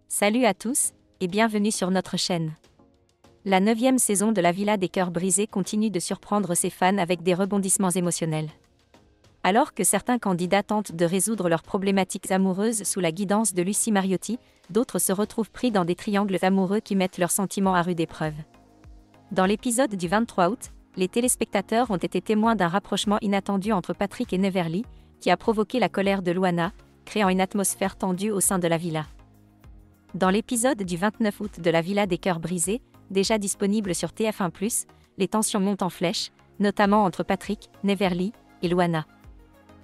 Salut à tous, et bienvenue sur notre chaîne. La 9e saison de La Villa des Cœurs Brisés continue de surprendre ses fans avec des rebondissements émotionnels. Alors que certains candidats tentent de résoudre leurs problématiques amoureuses sous la guidance de Lucie Mariotti, d'autres se retrouvent pris dans des triangles amoureux qui mettent leurs sentiments à rude épreuve. Dans l'épisode du 23 août, les téléspectateurs ont été témoins d'un rapprochement inattendu entre Patrick et Neverly, qui a provoqué la colère de Luana, créant une atmosphère tendue au sein de la villa. Dans l'épisode du 29 août de La Villa des Cœurs Brisés, déjà disponible sur TF1+, les tensions montent en flèche, notamment entre Patrick, Neverly et Luana.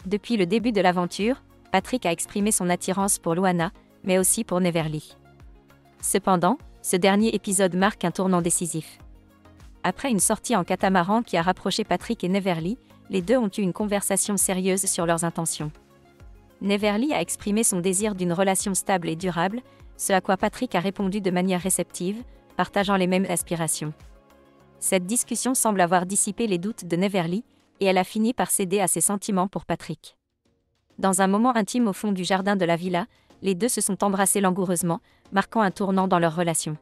Depuis le début de l'aventure, Patrick a exprimé son attirance pour Luana, mais aussi pour Neverly. Cependant, ce dernier épisode marque un tournant décisif. Après une sortie en catamaran qui a rapproché Patrick et Neverly, les deux ont eu une conversation sérieuse sur leurs intentions. Neverly a exprimé son désir d'une relation stable et durable, ce à quoi Patrick a répondu de manière réceptive, partageant les mêmes aspirations. Cette discussion semble avoir dissipé les doutes de Neverly, et elle a fini par céder à ses sentiments pour Patrick. Dans un moment intime au fond du jardin de la villa, les deux se sont embrassés langoureusement, marquant un tournant dans leur relation.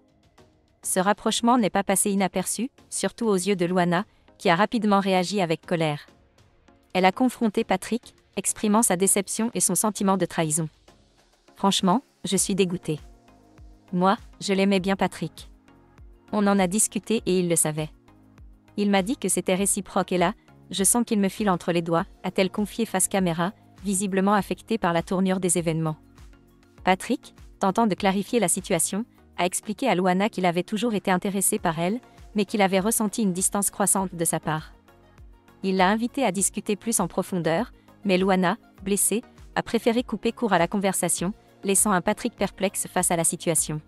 Ce rapprochement n'est pas passé inaperçu, surtout aux yeux de Luana, qui a rapidement réagi avec colère. Elle a confronté Patrick, exprimant sa déception et son sentiment de trahison. « Franchement, je suis dégoûtée. Moi, je l'aimais bien Patrick. On en a discuté et il le savait. Il m'a dit que c'était réciproque et là, je sens qu'il me file entre les doigts », a-t-elle confié face caméra, visiblement affectée par la tournure des événements. Patrick, tentant de clarifier la situation, a expliqué à Luana qu'il avait toujours été intéressé par elle, mais qu'il avait ressenti une distance croissante de sa part. Il l'a invitée à discuter plus en profondeur, mais Luana, blessée, a préféré couper court à la conversation, laissant un Patrick perplexe face à la situation.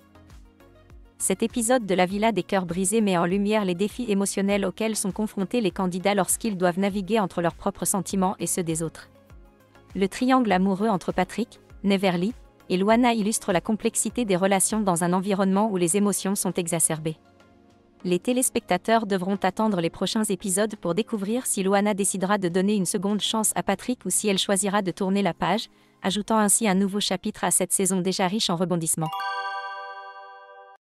Cet épisode de La Villa des Cœurs Brisés met en lumière les défis émotionnels auxquels sont confrontés les candidats lorsqu'ils doivent naviguer entre leurs propres sentiments et ceux des autres. Le triangle amoureux entre Patrick, Neverly et Luana illustre la complexité des relations dans un environnement où les émotions sont exacerbées. Les téléspectateurs devront attendre les prochains épisodes pour découvrir si Luana décidera de donner une seconde chance à Patrick ou si elle choisira de tourner la page, ajoutant ainsi un nouveau chapitre à cette saison déjà riche en rebondissements.